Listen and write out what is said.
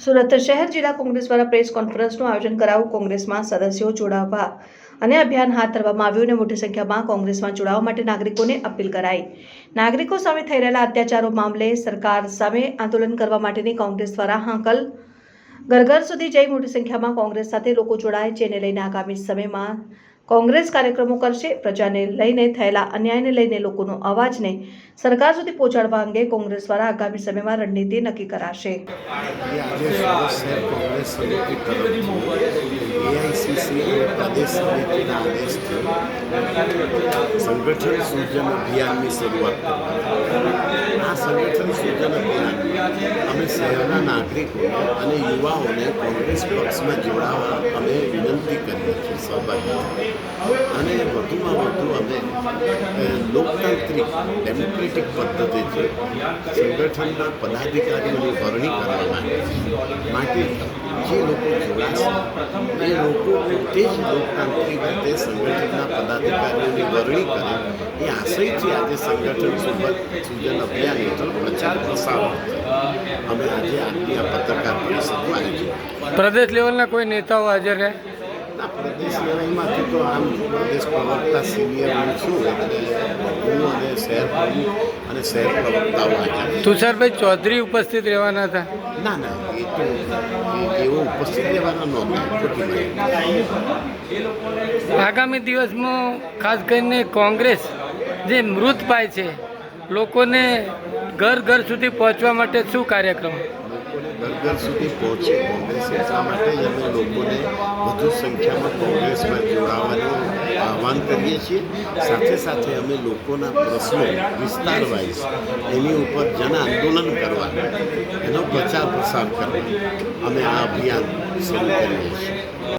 સુરત શહેર જિલ્લા કોંગ્રેસ દ્વારા પ્રેસ કોન્ફરન્સનું આયોજન કરાયું। કોંગ્રેસમાં સદસ્યો જોડાવા અને અભિયાન હાથ ધરવામાં આવ્યું અને મોટી સંખ્યામાં કોંગ્રેસમાં જોડાવા માટે નાગરિકોને અપીલ કરાઈ। નાગરિકો સામે થઈ રહેલા અત્યાચારો મામલે સરકાર સામે આંદોલન કરવા માટેની કોંગ્રેસ દ્વારા હાંકલ ઘર સુધી જઈ મોટી સંખ્યામાં કોંગ્રેસ સાથે લોકો જોડાય, જેને લઈને આગામી સમયમાં કોંગ્રેસ કાર્યક્રમો કરશે। પ્રજાને લઈને થયેલા અન્યાયને લઈને લોકોનો અવાજને સરકાર સુધી પહોંચાડવા અંગે કોંગ્રેસ દ્વારા આગામી સમયમાં રણનીતિ નક્કી કરાશે। સંગઠન સૂજન અભિયાનની શરૂઆત આ સંગઠન સૂજન અભિયાન અમે શહેરના નાગરિકો અને યુવાઓને કોંગ્રેસ પક્ષમાં જોડાવા અમે વિનંતી કરીએ છીએ સહભાગી અને વધુમાં વધુ અમે લોકતાંત્રિક ડેમોક્રેટિક પદ્ધતિથી સંગઠનના પદાધિકારીઓની વરણી કરવા માટે જે લોકો જોડાશે એ લોકો પોતે જ લોકતાંત્રિક રીતે સંગઠનના પદાધિકારીઓની વરણી કરે એ આશયથી આજે સંગઠન સૂજન અભિયાન હેઠળ પ્રચાર પ્રસાર અમે આજે આજની આ પત્રકાર પરિષદનું આયોજન। પ્રદેશ લેવલના કોઈ નેતાઓ હાજર રહે? ના, પ્રદેશ લેવલમાંથી તો આમ પ્રદેશ પ્રવક્તા સિનિયર હું છું, એટલે હું અને શહેર પ્રમુખ અને શહેર પ્રવક્તાઓ હાજર। તુષારભાઈ ચૌધરી ઉપસ્થિત રહેવાના હતા? ના ના, એ તો એવો ઉપસ્થિત રહેવાના નહોતા, ખોટી માહિતી। આગામી દિવસમાં ખાસ કરીને કોંગ્રેસ જે મૃત પાય છે, લોકોને ઘર ઘર સુધી પહોંચવા માટે શું કાર્યક્રમ? લોકોને ઘર સુધી પહોંચે કોંગ્રેસ, એટલા માટે જ અમે લોકોને વધુ સંખ્યામાં કોંગ્રેસમાં જોડાવાનું આહ્વાન કરીએ છીએ। સાથે સાથે અમે લોકોના પ્રશ્નો વિસ્તાર વાઇઝ એની ઉપર જન આંદોલન કરવા, એનો પ્રચાર પ્રસાર કરવા અમે આ અભિયાન શરૂ કરીએ છીએ।